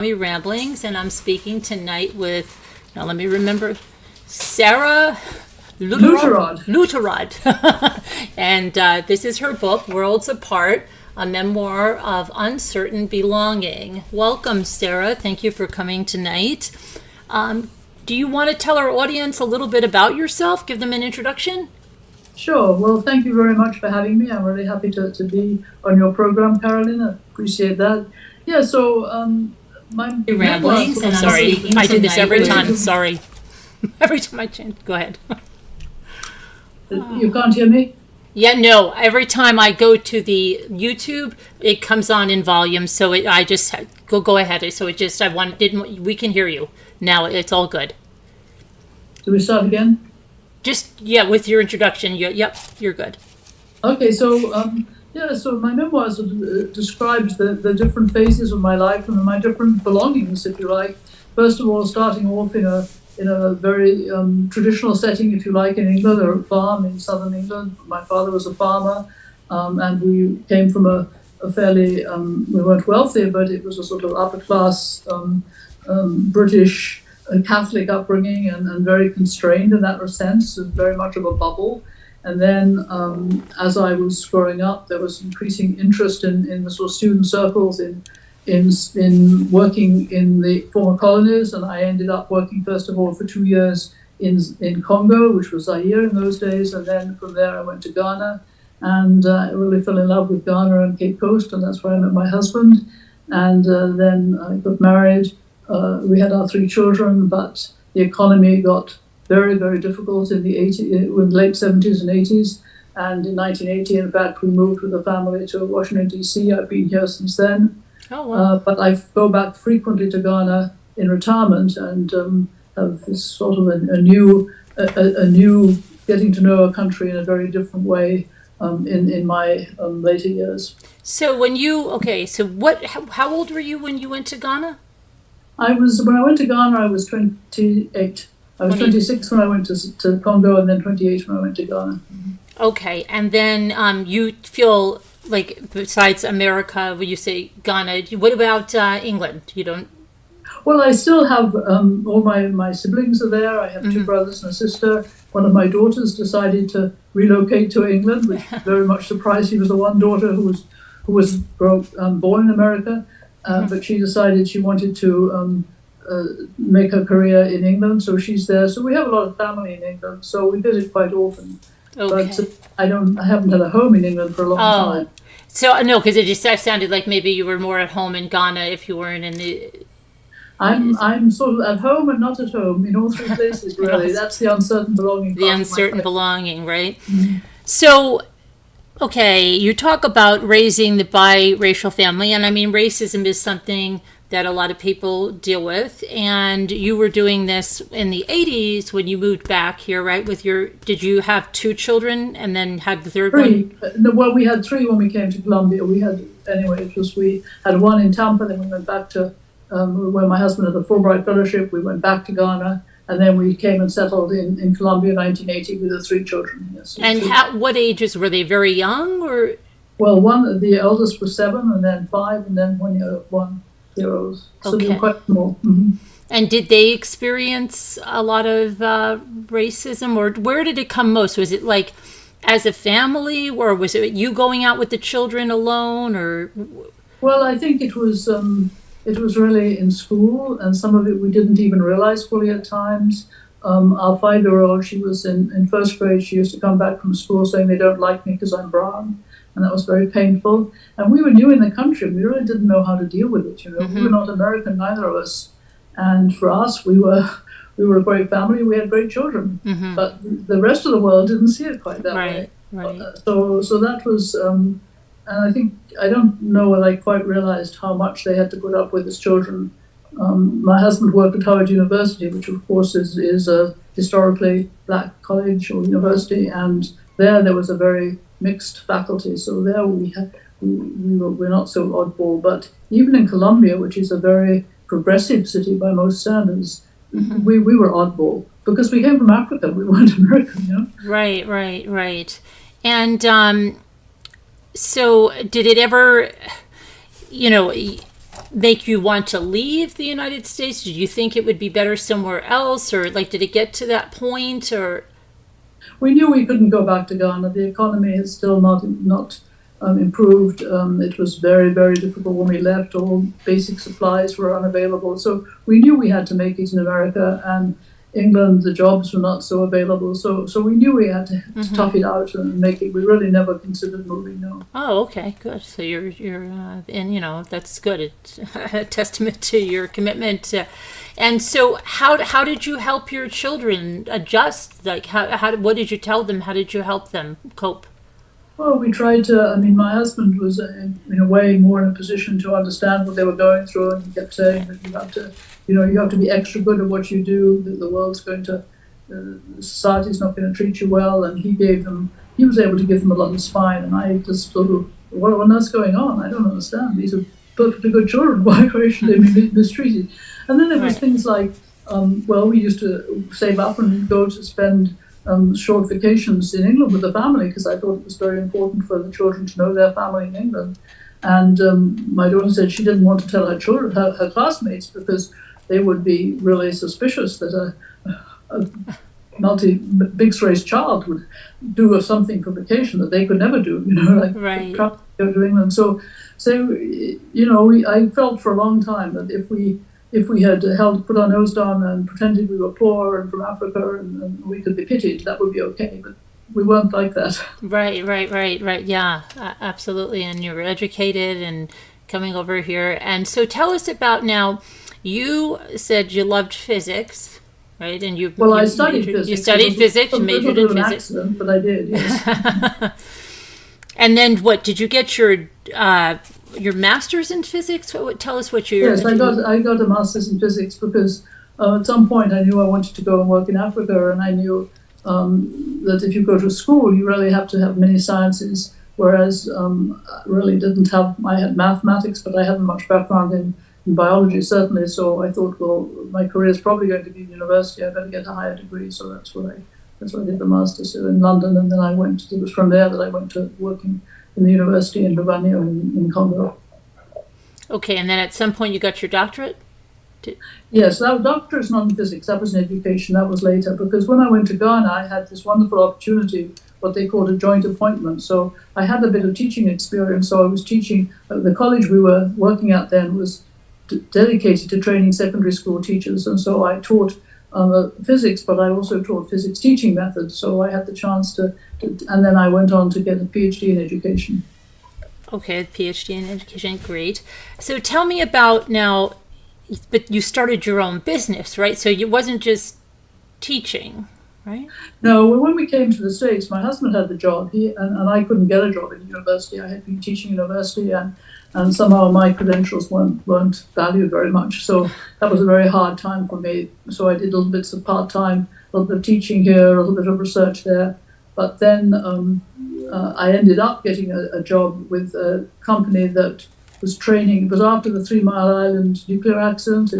Ramblings, and I'm speaking tonight with, now let me remember, Sarah Lutterodt. Lutterodt. And this is her book, Worlds Apart, a memoir of uncertain belonging. Welcome, Sarah. Thank you for coming tonight. Do you want to tell our audience a little bit about yourself? Give them an introduction? Sure. Well, thank you very much for having me. I'm really happy to be on your program, Carolyn. I appreciate that. Yeah, so my Ramblings, and sorry, I do this every time. Sorry. Every time I change. Go ahead. You can't hear me? Yeah, no. Every time I go to the YouTube, it comes on in volume. So I just go ahead. So we can hear you now. It's all good. Do we start again? Just with your introduction. Yep, you're good. Okay, so so my memoirs describes the different phases of my life and my different belongings, if you like. First of all, starting off in a very traditional setting, if you like, in England, or a farm in southern England. My father was a farmer, and we came from a fairly, we weren't wealthy, but it was a sort of upper class British Catholic upbringing, and very constrained in that sense, and very much of a bubble. And then as I was growing up, there was increasing interest in the sort of student circles in working in the former colonies, and I ended up working first of all for 2 years in Congo, which was Zaire in those days, and then from there I went to Ghana, and I really fell in love with Ghana and Cape Coast, and that's where I met my husband. And then I got married. We had our 3 children, but the economy got very, very difficult in the late 70s and 80s. And in 1980, in fact, we moved with the family to Washington, D.C. I've been here since then. Oh, wow. But I go back frequently to Ghana in retirement, and have this sort of a new getting to know a country in a very different way in my later years. So how old were you when you went to Ghana? When I went to Ghana, I was 28. I was 26 when I went to Congo, and then 28 when I went to Ghana. Okay, and then you feel like, besides America, when you say Ghana, what about England? You don't? Well, I still have all my siblings are there. I have 2 brothers and a sister. One of my daughters decided to relocate to England, which very much surprised. She was the one daughter who was born in America, but she decided she wanted to make her career in England, so she's there. So we have a lot of family in England, so we visit quite often. Okay. But I haven't had a home in England for a long time. So no, because it just sounded like maybe you were more at home in Ghana if you weren't in the. I'm sort of at home and not at home in all 3 places, really. That's the uncertain belonging. The uncertain belonging, right? Mm-hmm. So, okay, you talk about raising the biracial family, and I mean, racism is something that a lot of people deal with, and you were doing this in the 80s when you moved back here, right? Did you have 2 children and then had the third 3. one? No, well, we had 3 when we came to Colombia. We had one in Tampa, then we went back to, when my husband had the Fulbright Fellowship, we went back to Ghana, and then we came and settled in Colombia in 1980 with the 3 children. Yes. And what ages were they? Very young, or? Well, the eldest was 7, and then 5, and then 1 year old. So Okay. they were quite small. Mm-hmm. And did they experience a lot of racism, or where did it come most? Was it like as a family, or was it you going out with the children alone, or? Well, I think it was really in school, and some of it we didn't even realize fully at times. Our 5-year-old, she was in first grade. She used to come back from school saying they don't like me because I'm brown. And that was very painful. And we were new in the country. We really didn't know how to deal with it. Mm-hmm. We were not American, neither of us. And for us, we were a great family. We had great children. Mm-hmm. But the rest of the world didn't see it quite that way. Right. So that was, and I think, I don't know whether I quite realized how much they had to put up with as children. My husband worked at Howard University, which of course is a historically black college or university, and there was a very mixed faculty. So there we're not so oddball. But even in Colombia, which is a very progressive city by most standards, we were oddball because we came from Africa. We weren't American, Right. And so did it ever, make you want to leave the United States? Did you think it would be better somewhere else, or like did it get to that point, or? We knew we couldn't go back to Ghana. The economy is still not improved. It was very, very difficult when we left. All basic supplies were unavailable. So we knew we had to make it in America, and England, the jobs were not so available. So we knew we had to tough it out and make it. We really never considered moving, no. Oh, okay, good. So you're and you know that's good. It's a testament to your commitment. And so how did you help your children adjust? Like how what did you tell them? How did you help them cope? Well, we tried to. I mean, my husband was in a way more in a position to understand what they were going through, and he kept saying that you have to, you have to be extra good at what you do. That the world's going to, society's not going to treat you well, and he was able to give them a lot of spine, and I just sort of, what's going on? I don't understand. These are perfectly good children. Why should they be mistreated? And then there was things like, we used to save up and go to spend short vacations in England with the family, because I thought it was very important for the children to know their family in England. And my daughter said she didn't want to tell her classmates, because they would be really suspicious that a mixed-race child would do something for vacation that they could never do, like go to England. So I felt for a long time that if we had put our nose down and pretended we were poor and from Africa and we could be pitied, that would be okay. But we weren't like that. Right. Yeah, absolutely. And you were educated and coming over here. And so tell us about now, you said you loved physics, right? And I studied physics. You studied physics, you majored in physics. Accident, but I did, yes. And then what, did you get your master's in physics? Tell us what you... Yes, I got a master's in physics because at some point I knew I wanted to go and work in Africa, and I knew that if you go to school, you really have to have many sciences, whereas I really didn't have... I had mathematics, but I hadn't much background in biology, certainly, so I thought, well, my career is probably going to be in university, I better get a higher degree, so that's what I did the master's in London, and then it was from there that I went to working in the university in Louvain in Congo. Okay, and then at some point you got your doctorate? Yes, that doctorate is not in physics, that was in education, that was later, because when I went to Ghana, I had this wonderful opportunity, what they called a joint appointment. So I had a bit of teaching experience, so I was teaching, the college we were working at then was dedicated to training secondary school teachers, and so I taught physics, but I also taught physics teaching methods, so I had the chance to, and then I went on to get a PhD in education. Okay, PhD in education, great. So tell me about now, but you started your own business, right? So it wasn't just teaching, right? No, when we came to the States, my husband had the job, and I couldn't get a job in university. I had been teaching university, and somehow my credentials weren't valued very much. So that was a very hard time for me. So I did little bits of part-time, a little bit of teaching here, a little bit of research there. But then I ended up getting a job with a company that was training. It was after the 3 Mile Island nuclear accident.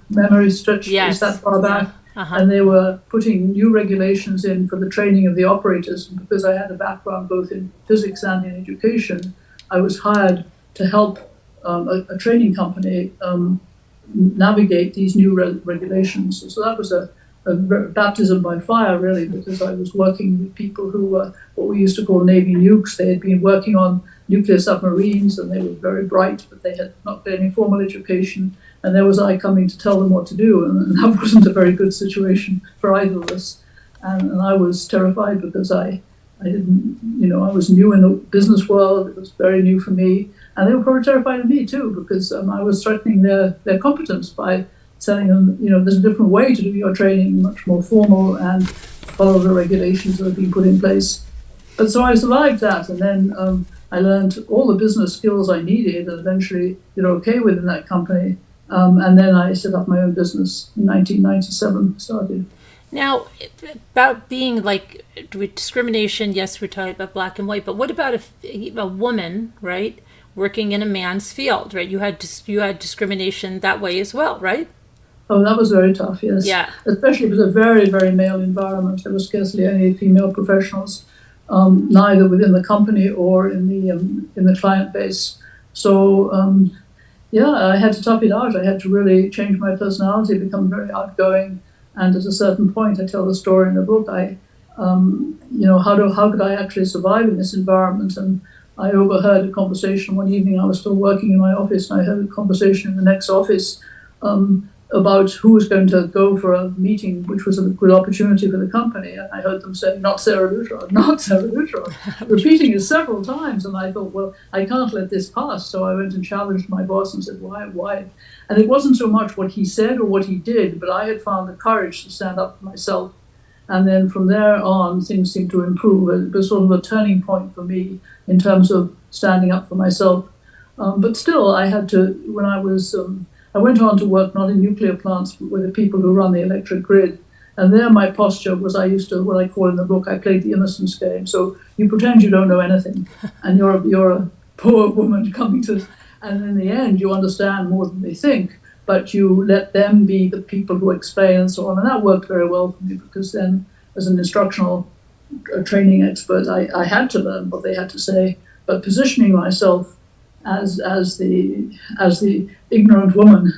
Memory stretched that far back. Yeah. Uh-huh. And they were putting new regulations in for the training of the operators. And because I had a background both in physics and in education, I was hired to help a training company navigate these new regulations. So that was a baptism by fire, really, because I was working with people who were what we used to call Navy nukes. They had been working on nuclear submarines, and they were very bright, but they had not got any formal education. And there was I coming to tell them what to do, and that wasn't a very good situation for either of us. And I was terrified because I didn't, I was new in the business world. It was very new for me. And they were probably terrified of me too, because I was threatening their competence by telling them, there's a different way to do your training, much more formal, and follow the regulations that have been put in place. But so I survived that, and then I learned all the business skills I needed, and eventually did okay within that company. And then I set up my own business in 1997, started. Now, about being like with discrimination, yes, we're talking about black and white, but what about a woman, right, working in a man's field, right? You had discrimination that way as well, right? Oh, that was very tough, yes. Yeah. Especially it was a very, very male environment. There was scarcely any female professionals, neither within the company or in the client base. So yeah, I had to tough it out. I had to really change my personality, become very outgoing. And at a certain point, I tell the story in the book. How could I actually survive in this environment? And I overheard a conversation one evening. I was still working in my office, and I heard a conversation in the next office about who was going to go for a meeting, which was a good opportunity for the company. And I heard them say, "Not Sarah Lutterodt, not Sarah Lutterodt," repeating it several times. And I thought, well, I can't let this pass. So I went and challenged my boss and said, why? And it wasn't so much what he said or what he did, but I had found the courage to stand up for myself. And then from there on, things seemed to improve. It was sort of a turning point for me in terms of standing up for myself. But still, I had to, when I went on to work not in nuclear plants, but with the people who run the electric grid. And there my posture was, I used to, what I call in the book, I played the innocence game. So you pretend you don't know anything, and you're a poor woman coming to, and in the end you understand more than they think, but you let them be the people who explain and so on. And that worked very well for me, because then as an instructional training expert, I had to learn what they had to say, but positioning myself as the ignorant woman,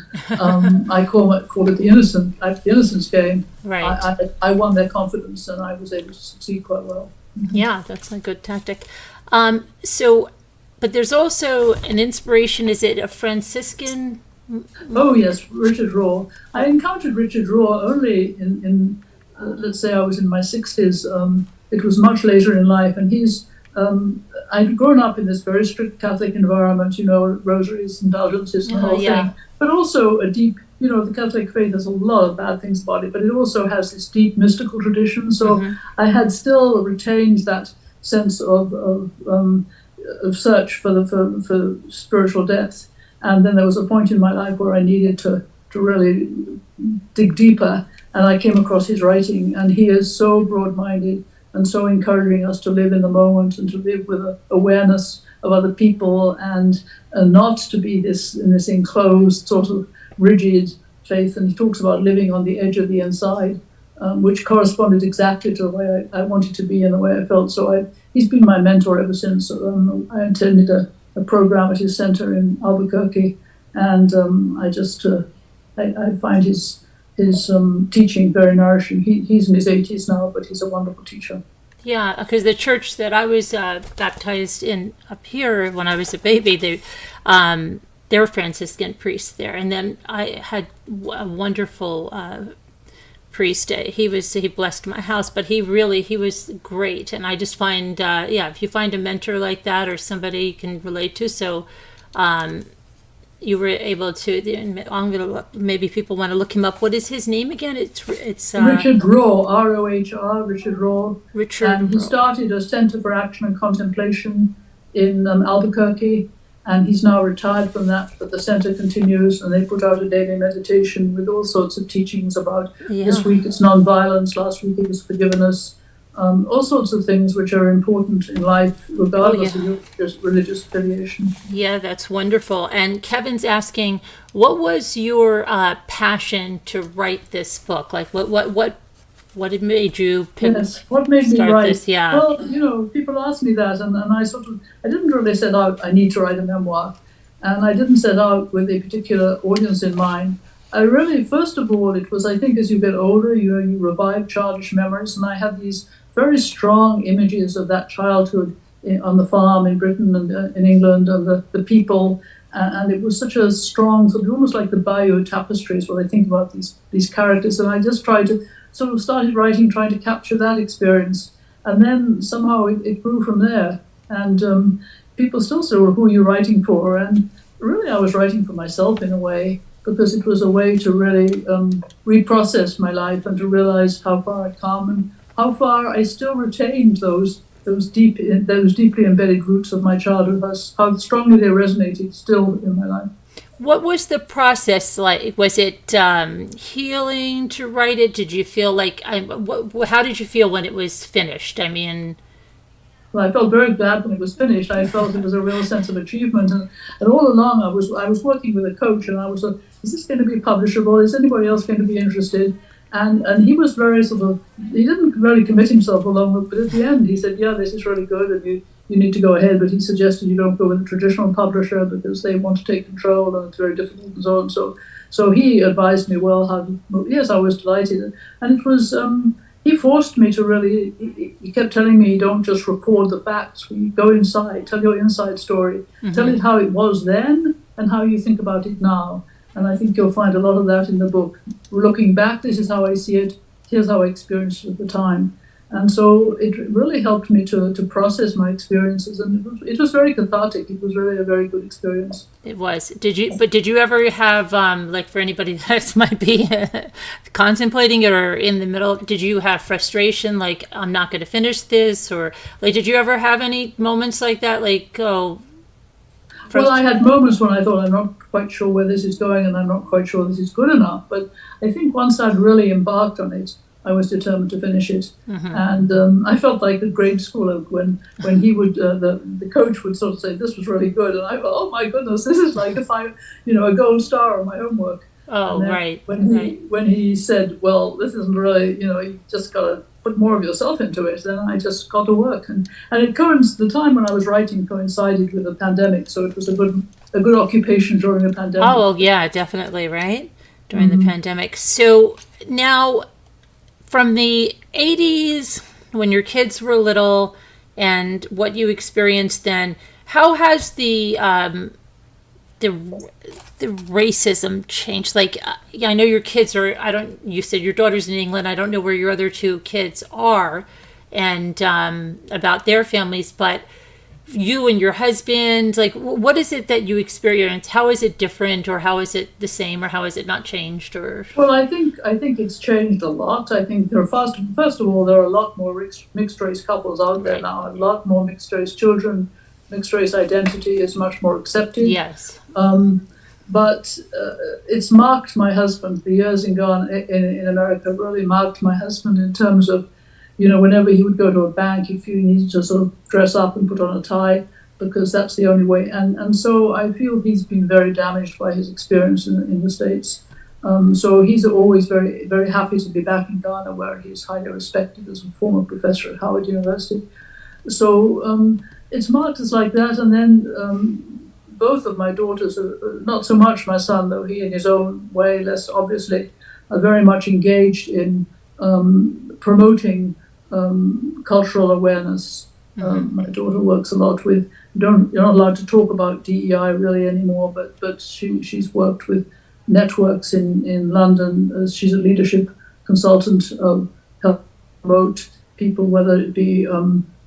I call it the innocence game. Right. I won their confidence, and I was able to succeed quite well. Yeah, that's a good tactic. But there's also an inspiration. Is it a Franciscan? Oh yes, Richard Rohr. I encountered Richard Rohr only in let's say I was in my 60s. It was much later in life, and I'd grown up in this very strict Catholic environment, rosaries, indulgences, and the whole thing, but also a deep, the Catholic faith has a lot of bad things about it, but it also has this deep mystical tradition. So I had still retained that sense of search for spiritual depth. And then there was a point in my life where I needed to really dig deeper, and I came across his writing, and he is so broad-minded and so encouraging us to live in the moment and to live with awareness of other people, and not to be in this enclosed sort of rigid faith. And he talks about living on the edge of the inside, which corresponded exactly to the way I wanted to be and the way I felt. So he's been my mentor ever since. I attended a program at his center in Albuquerque, and I find his teaching very nourishing. He's in his 80s now, but he's a wonderful teacher. Yeah, because the church that I was baptized in up here when I was a baby, they're Franciscan priests there, and then I had a wonderful priest. He blessed my house, but he was great, and I just find if you find a mentor like that or somebody you can relate to, so. You were able to. Maybe people want to look him up. What is his name again? It's Richard Rohr, R-O-H-R, Richard Rohr. And he started a Center for Action and Contemplation in Albuquerque, and he's now retired from that. But the center continues, and they put out a daily meditation with all sorts of teachings about. This week it's nonviolence. Last week it was forgiveness. All sorts of things which are important in life, regardless of your religious affiliation. Yeah, that's wonderful. And Kevin's asking, what was your passion to write this book? Like, what had made you pick? Yes, what made me write this? Yeah. Well, people ask me that, and I didn't really set out, I need to write a memoir, and I didn't set out with a particular audience in mind. I really, first of all, it was, I think, as you get older, you revive childish memories, and I had these very strong images of that childhood on the farm in Britain and in England, and the people, and it was such a strong, sort of almost like the Bayeux tapestries, when I think about these characters, and I just tried to sort of started writing, trying to capture that experience, and then somehow it grew from there, and people still say, well, who are you writing for? And really I was writing for myself in a way, because it was a way to really reprocess my life and to realize how far I'd come and how far I still retained those deeply embedded roots of my childhood, how strongly they resonated still in my life. What was the process like? Was it healing to write it? Did you feel like, how did you feel when it was finished? I mean... Well, I felt very glad when it was finished. I felt it was a real sense of achievement. And all along I was working with a coach, and I was like, is this going to be publishable? Is anybody else going to be interested? And he was very he didn't really commit himself along, but at the end he said, yeah, this is really good, and you need to go ahead, but he suggested you don't go with a traditional publisher because they want to take control and it's very difficult and so on. So he advised me well how to move. Yes, I was delighted. And it was, he forced me to really, he kept telling me, don't just record the facts. You go inside, tell your inside story, tell it how it was then and how you think about it now. And I think you'll find a lot of that in the book. Looking back, this is how I see it. Here's how I experienced it at the time. And so it really helped me to process my experiences, and it was very cathartic. It was really a very good experience. It was. Did you ever have, like for anybody that might be contemplating it or in the middle, did you have frustration, like, I'm not going to finish this? Or like, did you ever have any moments like that? Like, oh. Well, I had moments when I thought, I'm not quite sure where this is going and I'm not quite sure this is good enough. But I think once I'd really embarked on it, I was determined to finish it. And I felt like a grade schooler when he would, the coach would sort of say, this was really good. And I thought, oh my goodness, this is like a gold star on my homework. Oh, right. When he said, well, this isn't really, you just got to put more of yourself into it, then I just got to work. And the time when I was writing coincided with the pandemic. So it was a good occupation during the pandemic. Oh, yeah, definitely, right? During the pandemic. So now, from the 80s, when your kids were little, and what you experienced then, how has the racism changed? Like, I know your kids are, you said your daughter's in England. I don't know where your other two kids are and about their families, but you and your husband, like, what is it that you experience? How is it different, or how is it the same, or how is it not changed? Or well, I think it's changed a lot. I think first of all, there are a lot more mixed race couples out there now. A lot more mixed race children. Mixed race identity is much more accepted. Yes. But it's marked my husband. The years in Ghana, in America, really marked my husband in terms of, whenever he would go to a bank, he needed to sort of dress up and put on a tie because that's the only way. And so I feel he's been very damaged by his experience in the States. So he's always very, very happy to be back in Ghana, where he's highly respected as a former professor at Howard University. So it's marked as like that. And then both of my daughters, not so much my son, though he in his own way, less obviously, are very much engaged in promoting cultural awareness. My daughter works a lot with, you're not allowed to talk about DEI really anymore, but she's worked with networks in London. She's a leadership consultant, help promote people, whether it be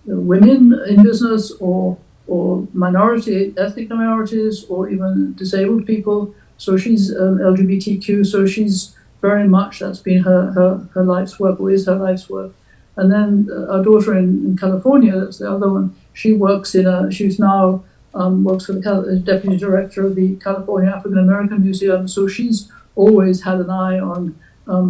women in business or ethnic minorities, or even disabled people. So she's LGBTQ, so she's very much, that's been her life's work, or is her life's work. And then our daughter in California, that's the other one, she works she's now works for the deputy director of the California African American Museum. So she's always had an eye on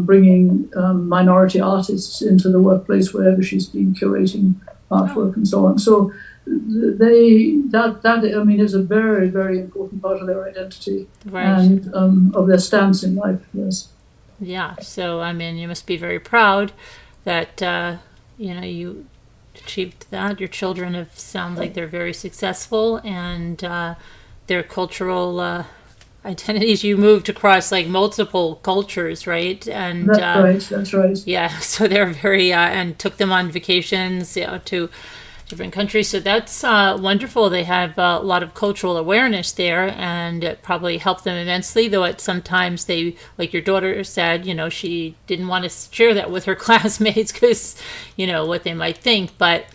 bringing minority artists into the workplace wherever she's been curating artwork and so on. So that is a very, very important part of their identity, right, and of their stance in life. Yes. Yeah. So you must be very proud that you achieved that. Your children sound like they're very successful, and their cultural identities. You moved across like multiple cultures, right? And that's right. Yeah. So they're very and took them on vacations, to different countries. So that's wonderful. They have a lot of cultural awareness there, and it probably helped them immensely, though sometimes they, like your daughter said, she didn't want to share that with her classmates because, what they might think. But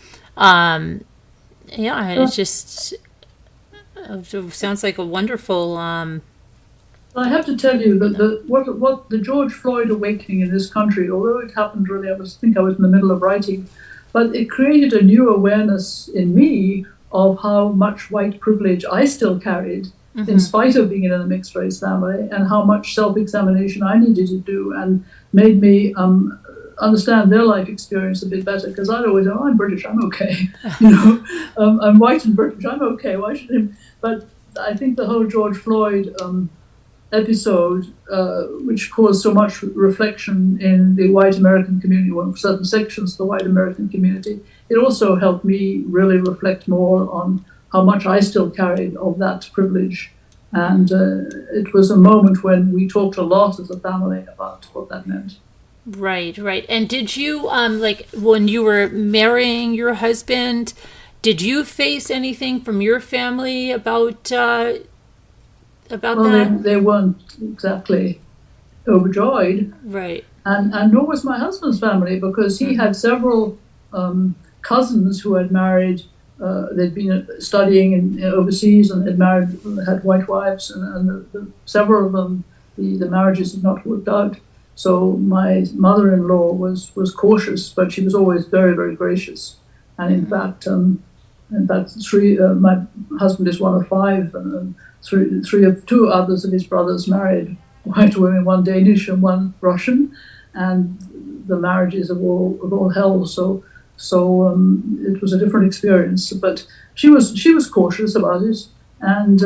it's just, it sounds like a wonderful... I have to tell you that what the George Floyd awakening in this country, although it happened really, I was in the middle of writing, but it created a new awareness in me of how much white privilege I still carried, in spite of being in a mixed race family, and how much self-examination I needed to do, and made me understand their life experience a bit better. Because I'd always, I'm British, I'm okay. I'm white and British, I'm okay. Why should I? But I think the whole George Floyd episode, which caused so much reflection in the white American community, or certain sections of the white American community, it also helped me really reflect more on how much I still carried of that privilege. And it was a moment when we talked a lot as a family about what that meant. Right, right. And did you like when you were marrying your husband, did you face anything from your family about Well, that? they weren't exactly overjoyed, Right. and nor was my husband's family, because he had several cousins who had married. They'd been studying overseas and had married, had white wives, and several of them, the marriages had not worked out. So my mother-in-law was cautious, but she was always very, very gracious. And in fact, my husband is one of five, and two others of his brothers married white women, one Danish and one Russian, and the marriages have all held. So it was a different experience, but she was cautious about it, and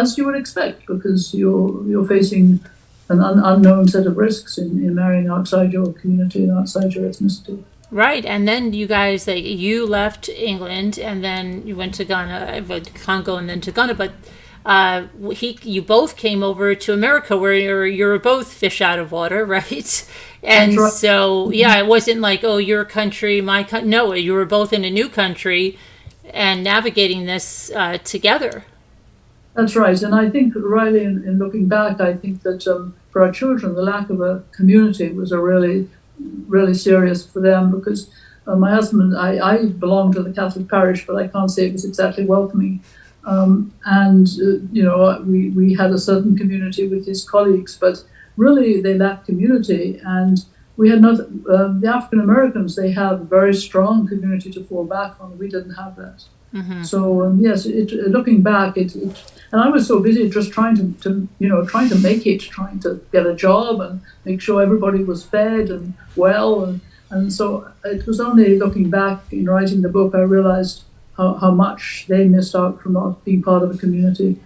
as you would expect, because you're facing an unknown set of risks in marrying outside your community and outside your ethnicity. Right. And then you guys like you left England and then you went to Ghana, Congo and then to Ghana, but you both came over to America where you're both fish out of water, right? That's And right. so, yeah, it wasn't like, oh, your country, my country. No, you were both in a new country and navigating this together. That's right. And I think, Riley, in looking back, I think that for our children, the lack of a community was a really, really serious for them, because my husband, I belonged to the Catholic parish, but I can't say it was exactly welcoming. And, we had a certain community with his colleagues, but really they lacked community. And we had not, the African Americans, they have a very strong community to fall back on. We didn't have that. So yes, looking back, and I was so busy just trying to make it, trying to get a job and make sure everybody was fed and well, and so it was only looking back in writing the book I realized how much they missed out from not being part of a community.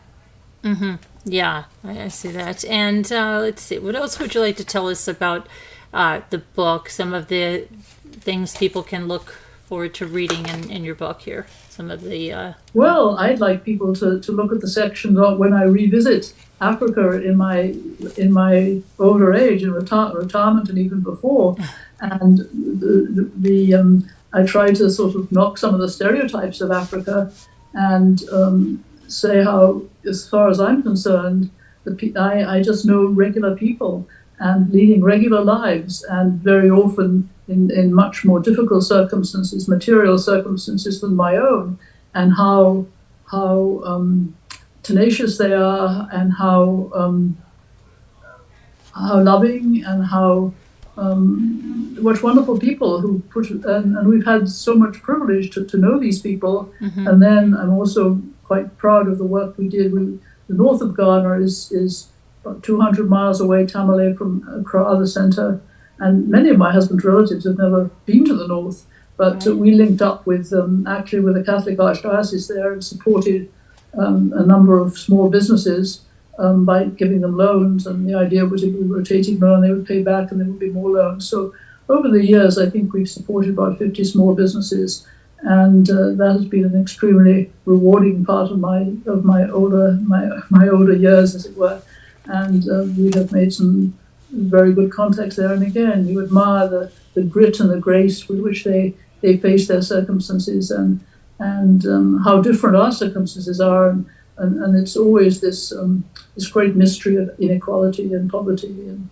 Yeah, I see that. And let's see, what else would you like to tell us about the book? Some of the things people can look forward to reading in your book here. Some of the. Well, I'd like people to look at the section when I revisit Africa in my older age, in retirement, and even before, and I try to sort of knock some of the stereotypes of Africa, and say how, as far as I'm concerned, I just know regular people and leading regular lives, and very often in much more difficult circumstances, material circumstances than my own, and how tenacious they are, and how loving, and how what wonderful people who and we've had so much privilege to know these people. And then I'm also quite proud of the work we did. The north of Ghana is about 200 miles away, Tamale, from Accra, the center. And many of my husband's relatives have never been to the north, but we linked up with actually with the Catholic Archdiocese there, and supported a number of small businesses by giving them loans. And the idea was, if we were rotating loan, they would pay back and there would be more loans. So over the years, I think we've supported about 50 small businesses, and that has been an extremely rewarding part of my older years, as it were. And we have made some very good contacts there. And again, you admire the grit and the grace with which they face their circumstances, and how different our circumstances are. And it's always this great mystery of inequality and poverty, and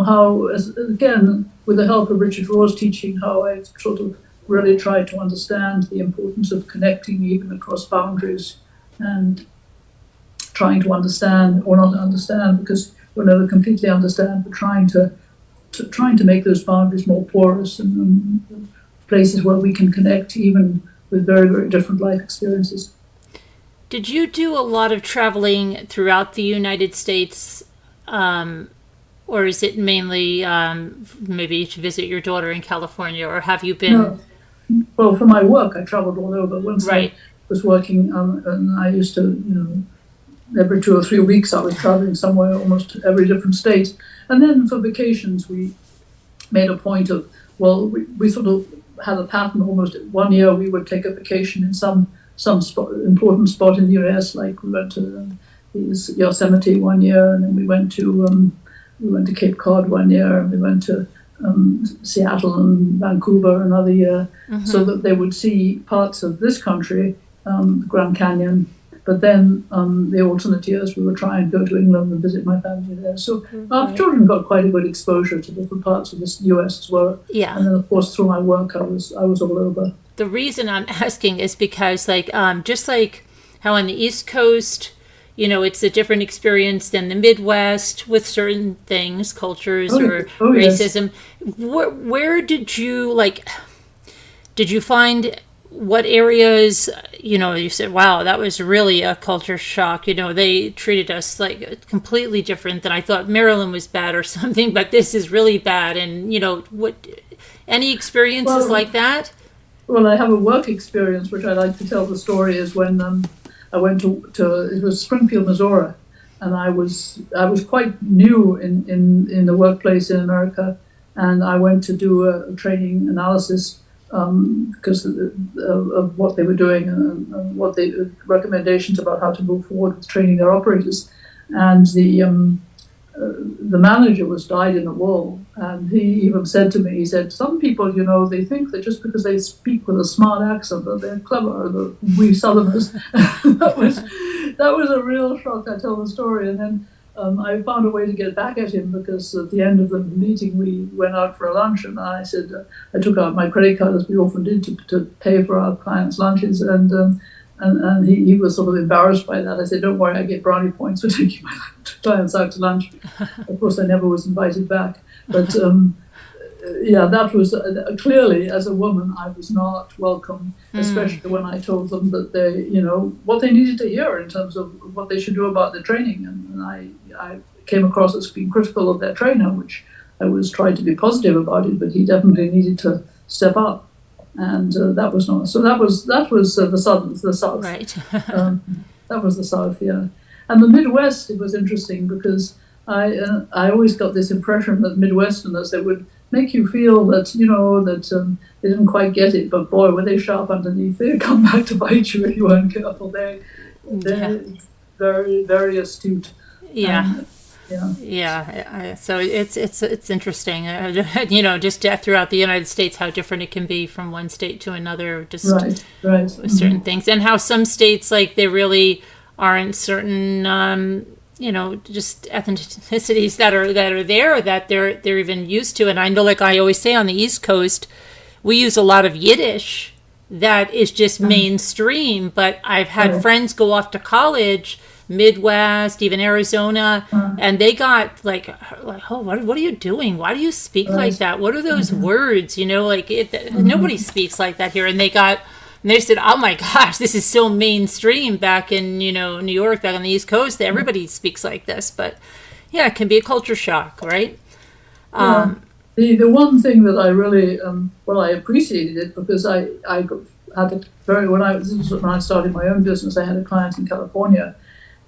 how, again, with the help of Richard Raw's teaching, how I've sort of really tried to understand the importance of connecting even across boundaries, and trying to understand, or not understand, because we'll never completely understand, but trying to make those boundaries more porous, and places where we can connect even with very, very different life experiences. Did you do a lot of traveling throughout the United States, or is it mainly maybe to visit your daughter in California, or have you been? No. Well, for my work, I traveled all over. Once Right. I was working, and I used to, every 2 or 3 weeks I was traveling somewhere, almost every different state. And then for vacations, we made a point of well, we sort of had a pattern. Almost 1 year we would take a vacation in some important spot in the US. Like we went to Yosemite 1 year, and then we went to Cape Cod 1 year, and we went to Seattle and Vancouver another year, so that they would see parts of this country, Grand Canyon. But then the alternate years we would try and go to England and visit my family there. So our children got quite a good exposure to different parts of the US as well. Yeah. And then of course through my work I was all over. The reason I'm asking is because just like how on the East Coast, it's a different experience than the Midwest with certain things, cultures or racism. Yes. Where did you find what areas, you said, wow, that was really a culture shock. They treated us like completely different than I thought Maryland was bad or something, but this is really bad. And, any experiences like that? Well, I have a work experience, which I like to tell the story, is when I went to it was Springfield, Missouri, and I was quite new in the workplace in America, and I went to do a training analysis because of what they were doing and what the recommendations about how to move forward with training their operators, and the manager was dyed in the wool, and he even said to me, he said, some people, they think that just because they speak with a smart accent that they're clever, we Southerners. that was a real shock. I tell the story, and then I found a way to get back at him, because at the end of the meeting we went out for a lunch, and I said, I took out my credit card, as we often did, to pay for our clients' lunches, and he was sort of embarrassed by that. I said, don't worry, I get brownie points for taking my clients out to lunch. Of course, I never was invited back. But that was clearly, as a woman, I was not welcome, especially when I told them that they, what they needed to hear in terms of what they should do about the training. And I came across as being critical of their trainer, which I was trying to be positive about it, but he definitely needed to step up. And that was not. So that was the South. Right. That was the South, yeah. And the Midwest, it was interesting, because I always got this impression that Midwesterners, they would make you feel that, they didn't quite get it, but boy, were they sharp underneath. They'd come back to bite you if you weren't careful. They're very, very astute. Yeah. So it's interesting, just throughout the United States, how different it can be from one state to another, just right. with certain things, and how some states, like, they really aren't certain, just ethnicities that are there that they're even used to. And I know, like I always say, on the East Coast, we use a lot of Yiddish that is just mainstream, but I've had friends go off to college, Midwest, even Arizona, and they got like, oh, what are you doing? Why do you speak like that? What are those words? Nobody speaks like that here. And they said, oh my gosh, this is so mainstream back in, New York, back on the East Coast, that everybody speaks like this. But yeah, it can be a culture shock, right? The one thing that I really, I appreciated it, because I had when I started my own business, I had a client in California.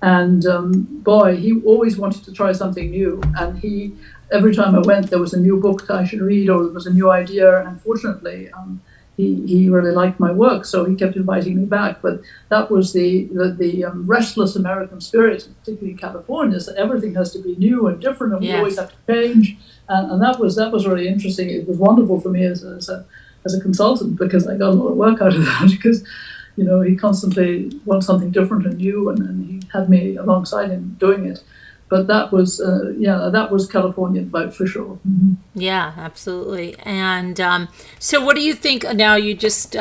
And he always wanted to try something new. And every time I went, there was a new book that I should read, or there was a new idea. And fortunately, he really liked my work, so he kept inviting me back. But that was the restless American spirit, particularly in California, is that everything has to be new and different, and we always have to change. And that was really interesting. It was wonderful for me as a consultant, because I got a lot of work out of that. Because he constantly wants something different and new, and he had me alongside him doing it. But that was California vibe for sure. Mm-hmm. Yeah, absolutely. And so what do you think now? You just,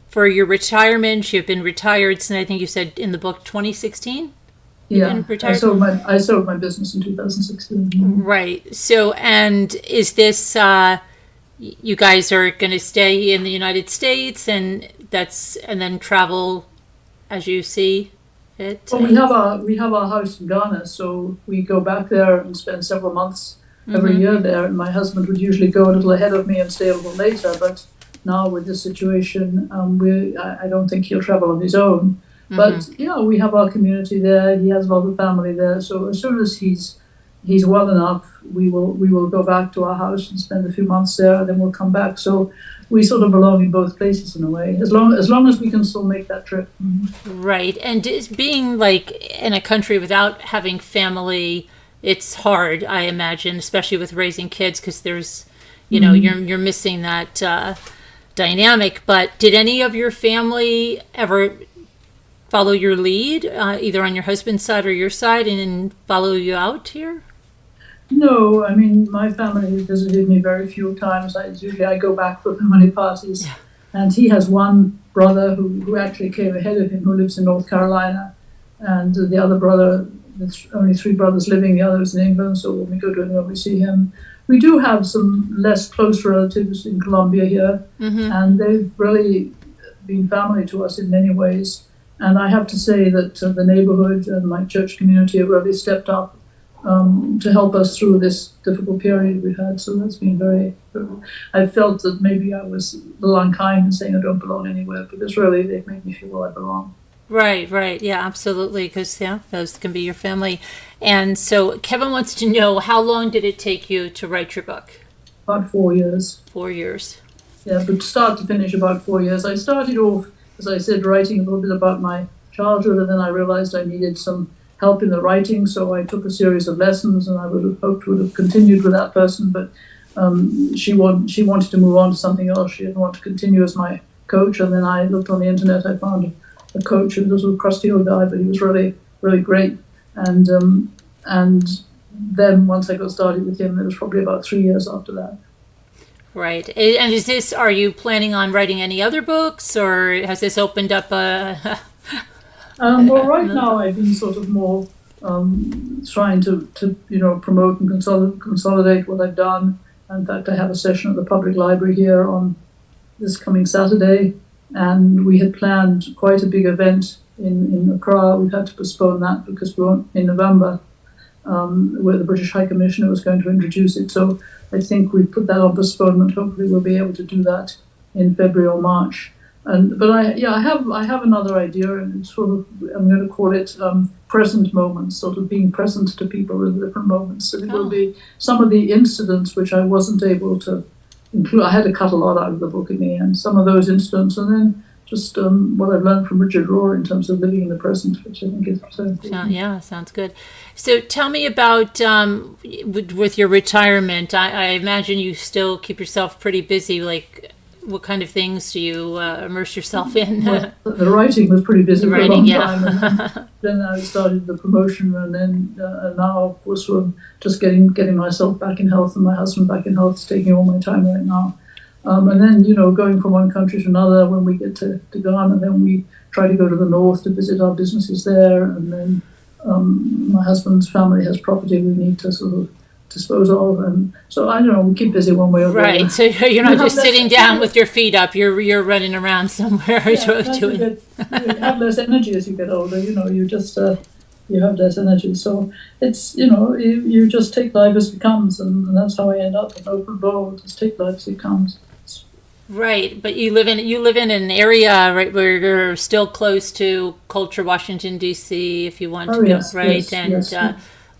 for your retirement, you've been retired since, I think you said in the book, 2016? Yeah, I sold my business in 2016. Mm-hmm. Right. So, and is this, you guys are going to stay in the United States, and then travel as you see it? Well, we have our house in Ghana, so we go back there and spend several months every year there. And my husband would usually go a little ahead of me and stay a little later. But now with this situation, I don't think he'll travel on his own. But we have our community there. He has a lot of family there. So as soon as he's he's well enough, we will go back to our house and spend a few months there, then we'll come back. So we sort of belong in both places in a way, as long as we can still make that trip. Right. And being like in a country without having family, it's hard, I imagine, especially with raising kids, because there's, you're missing that dynamic. But did any of your family ever follow your lead, either on your husband's side or your side, and follow you out here? No, I mean, my family visited me very few times. I go back for family parties. Yeah. And he has one brother who actually came ahead of him, who lives in North Carolina. And the other brother, there's only three brothers living, the other is in England. So when we go to England, we see him. We do have some less close relatives in Colombia here. And they've really been family to us in many ways. And I have to say that the neighborhood and my church community have really stepped up to help us through this difficult period we've had. So that's been I felt that maybe I was a little unkind in saying I don't belong anywhere, because really they've made me feel I belong. Right, right. Yeah, absolutely. Because, those can be your family. And so Kevin wants to know, how long did it take you to write your book? About 4 years. 4 years. Yeah, but start to finish about 4 years. I started off, as I said, writing a little bit about my childhood, and then I realized I needed some help in the writing, so I took a series of lessons, and I would have hoped would have continued with that person, but she wanted to move on to something else. She didn't want to continue as my coach, and then I looked on the internet. I found a coach who was a crusty old guy, but he was really, really great. And then once I got started with him, it was probably about 3 years after that. Right. And are you planning on writing any other books, or has this opened up a... Well, right now I've been sort of more trying to promote and consolidate what I've done. In fact, I have a session at the public library here on this coming Saturday, and we had planned quite a big event in Accra. We've had to postpone that because we weren't in November, where the British High Commissioner was going to introduce it. So I think we put that on postponement. Hopefully we'll be able to do that in February or March. But I have another idea, and it's sort of, I'm going to call it present moments, sort of being present to people in different moments. And it will be some of the incidents which I wasn't able to include. I had to cut a lot out of the book in the end, some of those incidents, and then just what I've learned from Richard Rohr in terms of living in the present, which I think is so important. Yeah, sounds good. So tell me about, with your retirement, I imagine you still keep yourself pretty busy, like... What kind of things do you immerse yourself in? Well, the writing was pretty busy for a long yeah. time. And then I started the promotion, and then now, of course, we're just getting myself back in health and my husband back in health. It's taking all my time right now. And then, going from one country to another, when we get to Ghana, then we try to go to the north to visit our businesses there. And then my husband's family has property we need to sort of dispose of, and so I don't know, we keep busy one way or the other. Right, so you're not just sitting down with your feet up, you're running around somewhere. You have less energy as you get older, you just you have less energy, so it's you just take life as it comes, and that's how I end up an open bowl. Just take life as it comes. Right, but you live in an area, right, where you're still close to Culture, Washington D.C. if you want to go, yes, right? yes, and yes.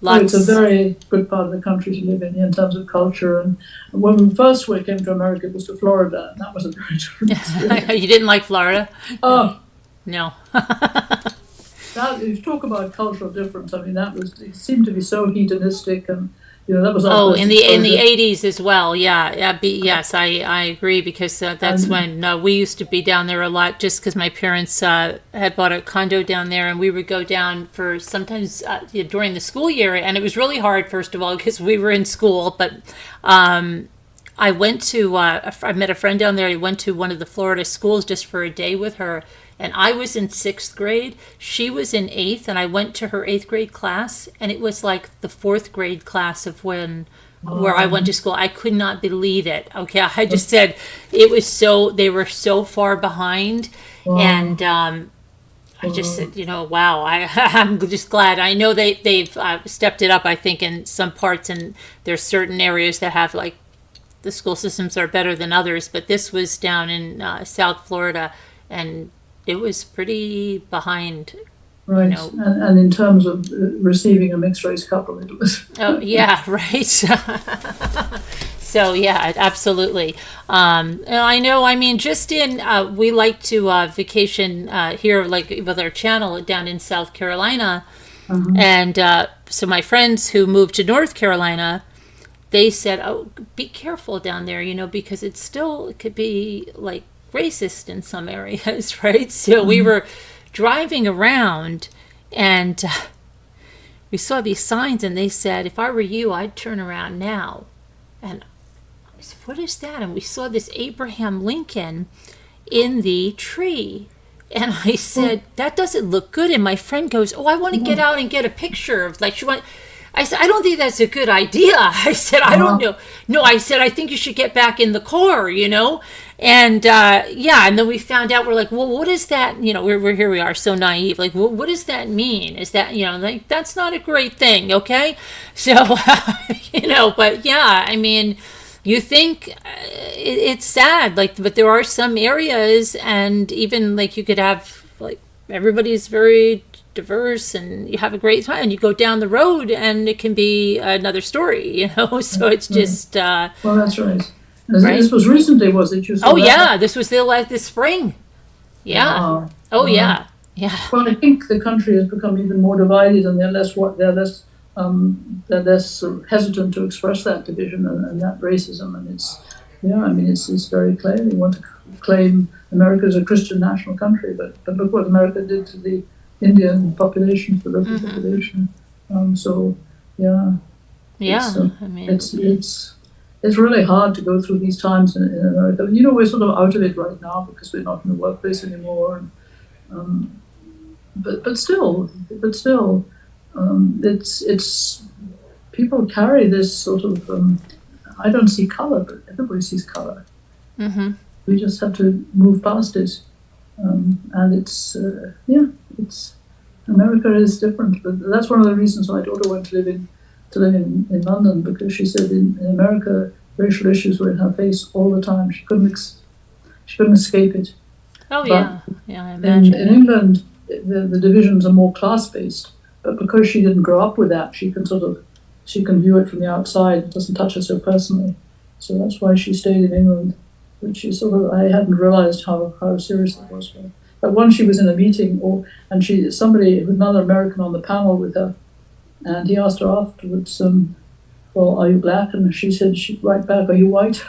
Lots. It's a very good part of the country to live in terms of culture. And when we first came to America, it was to Florida, and that was a very different experience. You didn't like Florida? Oh, no. You talk about cultural difference. I mean, it seemed to be so hedonistic, and that was our first in the exposure. 80s as well. Yes, I agree, because that's when we used to be down there a lot, just because my parents had bought a condo down there, and we would go down for sometimes during the school year, and it was really hard, first of all, because we were in school, but I went to I met a friend down there. I went to one of the Florida schools just for a day with her, and I was in 6th grade. She was in 8th, and I went to her 8th grade class, and it was like the 4th grade class of where I went to school. I could not believe it. Okay, I just said it was they were so far behind, and I just said, wow. I'm just glad. I know they've stepped it up, I think, in some parts, and there's certain areas that have like the school systems are better than others, but this was down in South Florida, and it was pretty behind Right. know. And in terms of receiving a mixed race couple, it was. Oh, yeah, right. So yeah, absolutely. And I know. I mean, just in we like to vacation here, like with our channel down in South Carolina, and so my friends who moved to North Carolina, they said, "Oh, be careful down there, because it could be like racist in some areas, right?" So we were driving around, and we saw these signs, and they said, "If I were you, I'd turn around now." And I said, "What is that?" And we saw this Abraham Lincoln in the tree. And I said, "That doesn't look good." And my friend goes, "Oh, I want to get out and get a picture of like she want." I said, "I don't think that's a good idea." I said, "I don't know." No, I said, "I think you should get back in the car." And yeah, and then we found out, we're like, "Well, what is that?" We're here, we are so naive. Like, well, what does that mean? Is that, like, that's not a great thing, okay? So, but yeah, I mean, you think it's sad, like, but there are some areas, and even like you could have like everybody's very diverse, and you have a great time, and you go down the road, and it can be another story. So it's just Well, that's right. right. This was recently, was it? You saw Oh that? yeah, this was this spring. Yeah. Wow. Oh Wow. yeah. Well, I think the country has become even more divided, and they're less sort of hesitant to express that division and that racism. And it's very clear they want to claim America as a Christian national country, but look what America did to the Indian population, to the local population. So yeah, Yeah. it's, I mean, it's really hard to go through these times in America. We're sort of out of it right now because we're not in the workplace anymore. And, but still, it's people carry this sort of. I don't see color, but everybody sees color. We just have to move past it, and it's America is different. But that's one of the reasons my daughter went to live in London, because she said in America racial issues were in her face all the time. She couldn't escape it. oh But yeah, I in imagine. England, the divisions are more class-based, but because she didn't grow up with that, she can view it from the outside. It doesn't touch her so personally. So that's why she stayed in England. But I hadn't realized how serious it was for her. But once she was in a meeting, and somebody, another American on the panel with her, and he asked her afterwards, well, are you black? And she said, right back, are you white?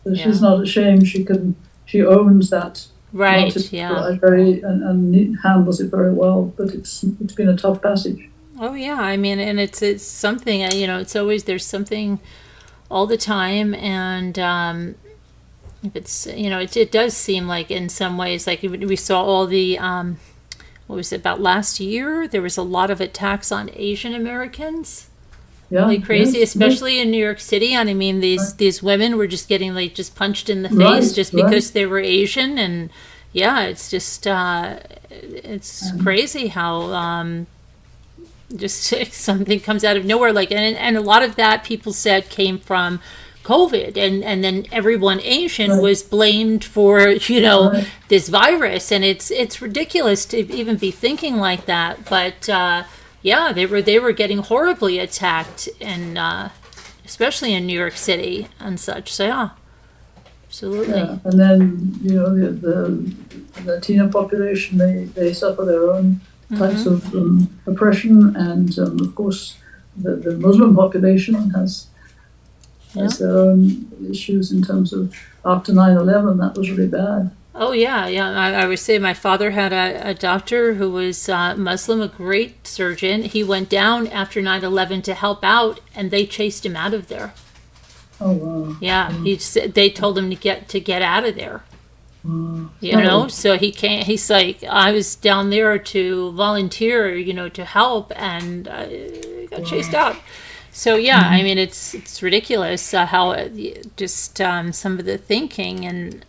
So she's not ashamed. She owns that. Right. Yeah. And handles it very well. But it's been a tough passage. Oh yeah. I mean, and it's something. It's always, there's something all the time, and if it's it does seem like in some ways, like we saw all the what was it, about last year? There was a lot of attacks on Asian Americans. Yeah, Really crazy, yes, especially in New York City. And I mean, these women were just getting like just punched in the face Right, just because they were Asian. And yeah, it's just it's crazy how just something comes out of nowhere, like, and a lot of that, people said, came from COVID, and then everyone Asian was blamed for this virus, and it's ridiculous to even be thinking like that. But yeah, they were getting horribly attacked, and especially in New York City and such. So yeah, absolutely. Yeah. And then the Latino population, they suffer their own types of oppression, and of course the Muslim population has their own issues in terms of, after 9/11, that was really bad. Oh yeah. I would say my father had a doctor who was Muslim, a great surgeon. He went down after 9/11 to help out, and they chased him out of there. Oh wow. Yeah, they told him to get out of there. So he can't. He's like, I was down there to volunteer, to help, and got chased out. So yeah, I mean, it's ridiculous how just some of the thinking, and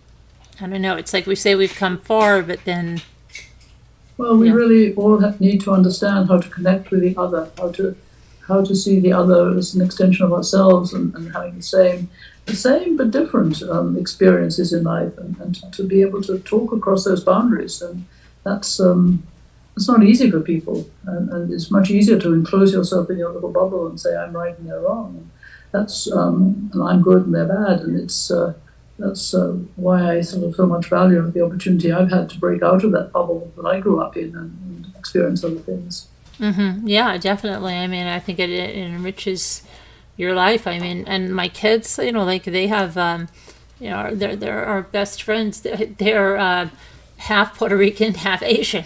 I don't know. It's like we say we've come far, but then. Well, we really all need to understand how to connect with the other, how to see the other as an extension of ourselves, and having the same but different experiences in life, and to be able to talk across those boundaries, that's it's not easy for people, and it's much easier to enclose yourself in your little bubble and say I'm right and they're wrong. And that's and I'm good and they're bad, and it's that's why I sort of so much value the opportunity I've had to break out of that bubble that I grew up in and experience other things. Yeah, definitely. I mean, I think it enriches your life. I mean, and my kids, like they have, they're our best friends. They're half Puerto Rican, half Asian.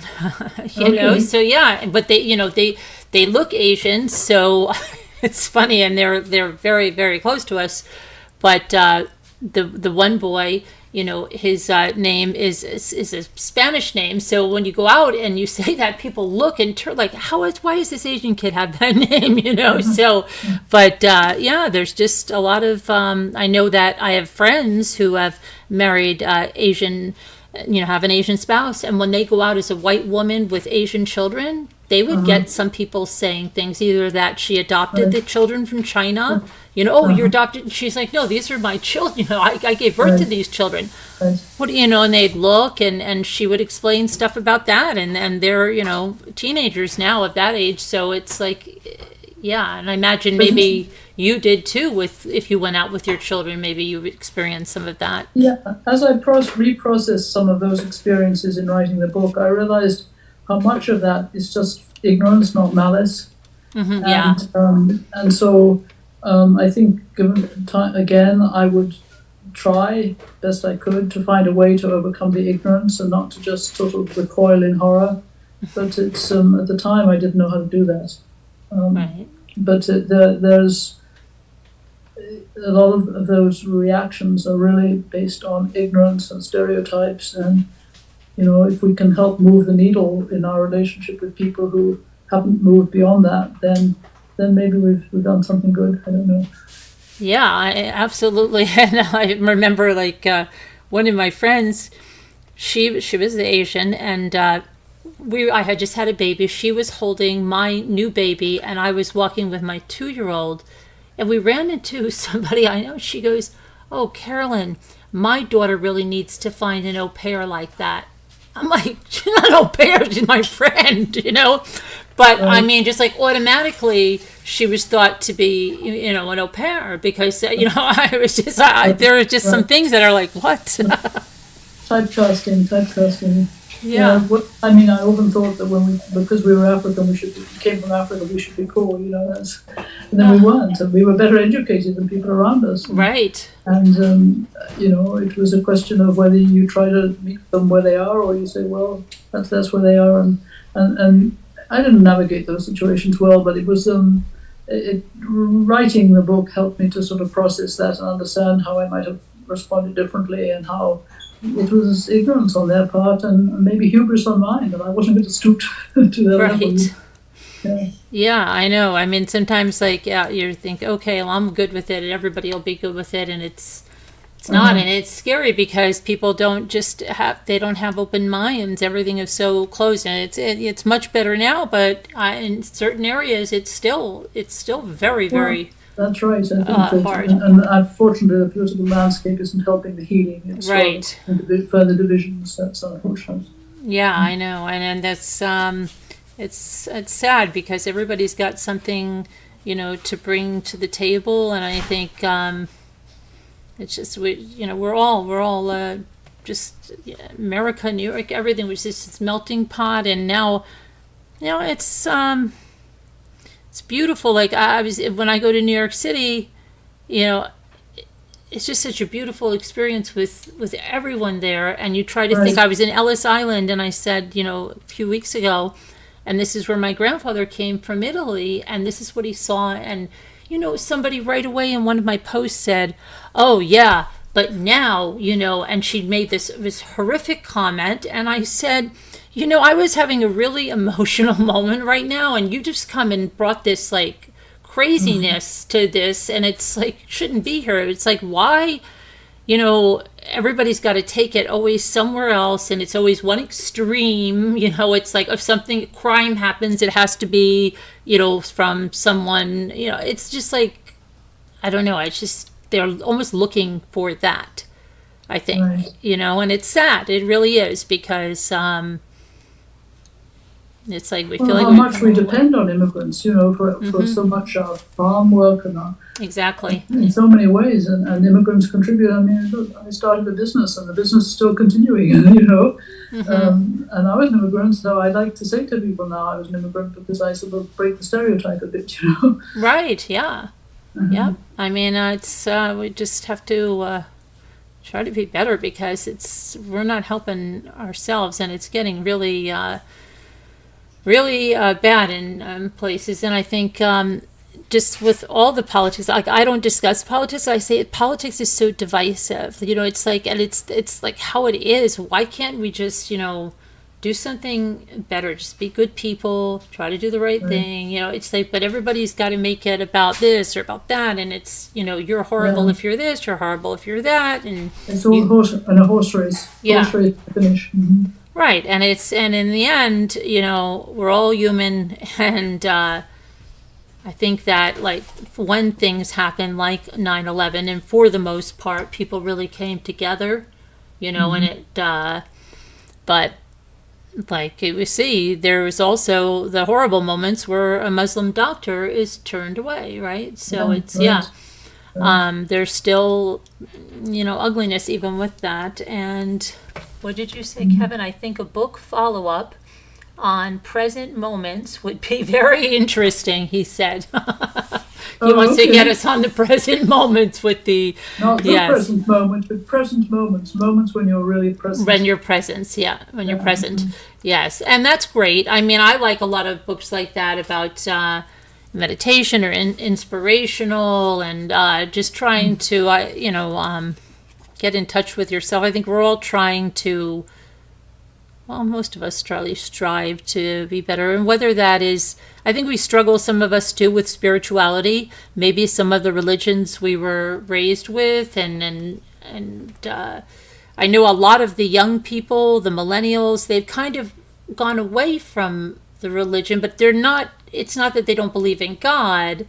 Okay. So yeah, but they look Asian, so it's funny, and they're very very close to us. But the one boy, his name is a Spanish name. So when you go out and you say that, people look and turn like, why is this Asian kid have that name? So, but yeah, there's just a lot of. I know that I have friends who have married Asian, have an Asian spouse, and when they go out as a white woman with Asian children, they would get some people saying things either that she adopted the Right. children from China, oh, you're Uh-huh. adopted. And she's like, no, these are my children. I gave birth to Right. these children. Right. And they'd look and she would explain stuff about that. And they're, teenagers now of that age. So it's like, yeah. And I imagine But maybe you did too if you went out with your children, maybe you experienced some of that. yeah, as I reprocessed some of those experiences in writing the book, I realized how much of that is just ignorance, not malice. Yeah. And so I think, given time again, I would try best I could to find a way to overcome the ignorance and not to just sort of recoil in horror. But it's at the time I didn't know how to do that. Right. But there's a lot of those reactions are really based on ignorance and stereotypes. And if we can help move the needle in our relationship with people who haven't moved beyond that, then maybe we've done something good. I don't know. Yeah, absolutely. And I remember like one of my friends, she was Asian, and I had just had a baby. She was holding my new baby, and I was walking with my 2-year-old, and we ran into somebody I know. She goes, "Oh, Carolyn, my daughter really needs to find an au pair like that." I'm like, she's not an au pair, she's my friend. But I Right. mean, just like automatically, she was thought to be, an au pair because, I was just, there are just some Right. things that are like, what? Typecasting. Yeah, I mean, I often thought that because we were African, came from Africa, we should be cool, and then we weren't, and we were better educated than people around us. right. And it was a question of whether you try to meet them where they are, or you say, well, that's where they are, and I didn't navigate those situations well, but it was writing the book helped me to sort of process that and understand how I might have responded differently, and how it was ignorance on their part and maybe hubris on mine, and I wasn't going to stoop to their level. Right. Yeah. Yeah, I know. I mean, sometimes like, yeah, you think, okay, well, I'm good with it and everybody will be good with it. And it's not. And it's scary because people they don't have open minds. Everything is so closed, and it's much better now, but in certain areas, it's still very, Well, very that's right. I think that, hard. and unfortunately, the political landscape isn't helping the healing. It's Right. further divisions. That's unfortunate. Yeah, I know. And that's, it's sad because everybody's got something, to bring to the table. And I think, it's just, we're all just America, New York, everything was just this melting pot. And now, it's beautiful. Like when I go to New York City, you know, it's just such a beautiful experience with everyone there. And you try to think. Right. I was in Ellis Island, and I said, a few weeks ago, and this is where my grandfather came from Italy, and this is what he saw. And somebody right away in one of my posts said, "Oh yeah, but now," and she'd made this horrific comment, and I said, I was having a really emotional moment right now, and you just come and brought this like craziness to this, and it's like shouldn't be here. It's like, why, everybody's got to take it always somewhere else, and it's always one extreme. It's like if something crime happens, it has to be from someone. It's just like, I don't know. It's just they're almost looking for that, I think. Right. And it's sad. It really is because It's like we Well, feel like how much we depend on immigrants, for so much our farm work and exactly. in so many ways, and immigrants contribute. I mean, look, I started a business, and the business is still continuing, and I was an immigrant, so I like to say to people now I was an immigrant because I sort of break the stereotype a bit. Right. Yeah. Yeah. I mean, it's we just have to try to be better because we're not helping ourselves, and it's getting really, really bad in places. And I think just with all the politics, like I don't discuss politics. I say politics is so divisive. It's like, and it's like how it is. Why can't we just do something better? Just be good people. Try to do the right thing. It's like, but everybody's got to make it about this or about that, and it's you're horrible if you're this, you're horrible if you're that, and it's all a horse race. Yeah. Horse race to finish. Right, and in the end, we're all human, and I think that like when things happen like 9/11, and for the most part, people really came together, and it. But like we see, there was also the horrible moments where a Muslim doctor is turned away, right? So there's still ugliness even with that. And what did you say, Kevin? I think a book follow-up on present moments would be very interesting, he said. He wants to get us on the present moments with the... Not the present moment, but present moments when you're really present. When you're present, when you're present. Yes, and that's great. I mean, I like a lot of books like that about meditation or inspirational, and just trying to, get in touch with yourself. I think we're all trying to... Well, most of us strive to be better. And whether that is, I think we struggle, some of us too, with spirituality. Maybe some of the religions we were raised with. And I know a lot of the young people, the millennials, they've kind of gone away from the religion, but it's not that they don't believe in God,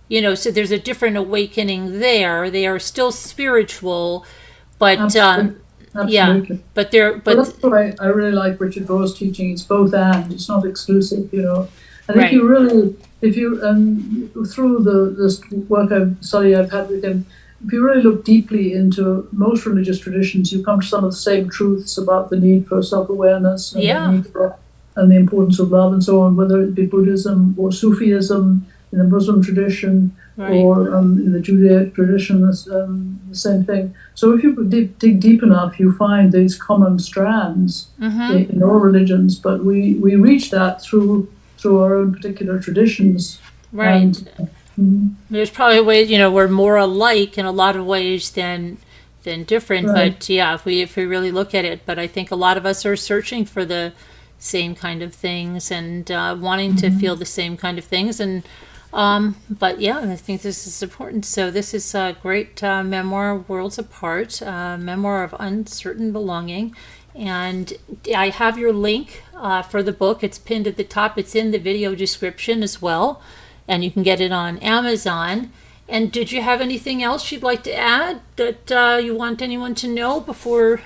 so there's a different awakening there. They are still spiritual, but... Absolutely. Yeah, but that's why I really like Richard Rohr's teaching. It's both and. It's not exclusive, And right. if you through this work I've had with him, if you really look deeply into most religious traditions, you come to some of the same truths about the need for self-awareness and the importance of love and so on. Whether it be Buddhism or Sufism in the Muslim tradition. Right. Or in the Judaic tradition, the same thing. So if you dig deep enough, you find these common strands in all religions. But we reach that through our own particular traditions. Right. There's probably ways, we're more alike in a lot of ways than different. Right. But if we really look at it, but I think a lot of us are searching for the same kind of things and wanting to feel the same kind of things. And but I think this is important. So this is a great memoir, Worlds Apart, memoir of uncertain belonging. And I have your link for the book. It's pinned at the top. It's in the video description as well. And you can get it on Amazon. And did you have anything else you'd like to add that you want anyone to know before?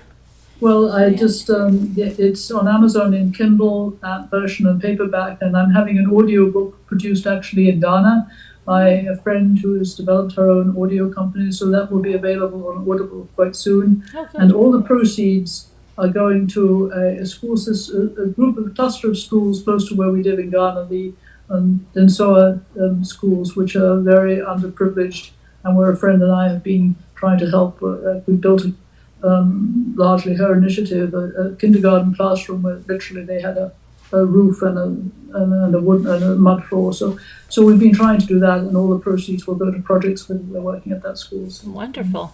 Well, I just, it's on Amazon in Kindle version and paperback, and I'm having an audiobook produced actually in Ghana by a friend who has developed her own audio company, so that will be available on Audible quite soon. Okay. And all the proceeds are going to a cluster of schools close to where we live in Ghana, the Densoa schools, which are very underprivileged, and where a friend and I have been trying to help. We built largely her initiative, a kindergarten classroom where literally they had a roof and a wood and a mud floor. So we've been trying to do that, and all the proceeds will go to projects when we're working at that school. So. Wonderful.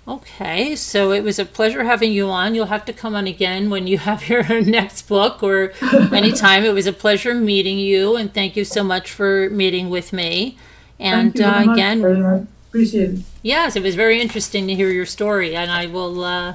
Okay, so it was a pleasure having you on. You'll have to come on again when you have your next book or anytime. It was a pleasure meeting you, and thank you so much for meeting with me. And thank you very much, again, I appreciate it. Yes, it was very interesting to hear your story, and I will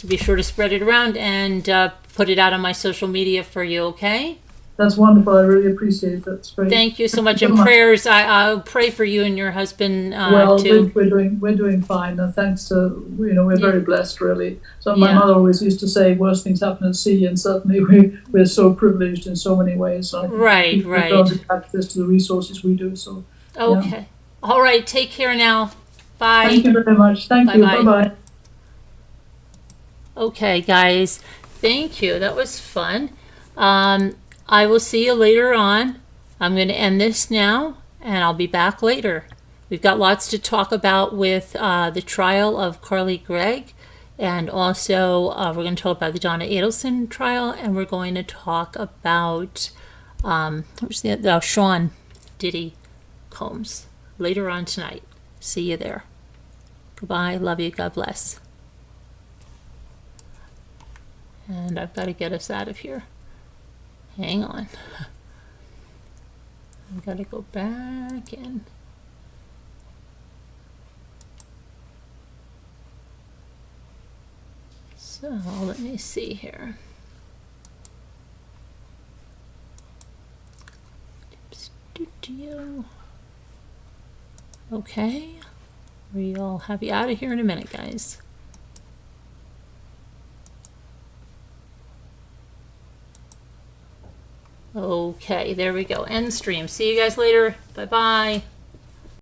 be sure to spread it around and put it out on my social media for you, okay? That's wonderful. I really appreciate it. That's great. Thank you so much. So And much. prayers, I'll pray for you and your husband Well, too. we're doing fine. Thanks to, we're Yeah. very blessed, really. So my Yeah. mother always used to say, "Worst things happen at sea," and certainly we're so privileged in so many ways. So I think Right, people don't right. have access to the resources we do. So yeah, Okay. All right. Take care now. thank Bye. you very much. Thank Bye you. Bye bye. bye. Okay, guys. Thank you. That was fun. I will see you later on. I'm going to end this now, and I'll be back later. We've got lots to talk about with the trial of Carly Gregg, and also we're going to talk about the Donna Adelson trial, and we're going to talk about Sean Diddy Combs later on tonight. See you there. Goodbye. Love you. God bless. And I've got to get us out of here. Hang on. I've got to go back in. So let me see here. Studio. Okay. We'll have you out of here in a minute, guys. Okay, there we go. End stream. See you guys later. Bye-bye.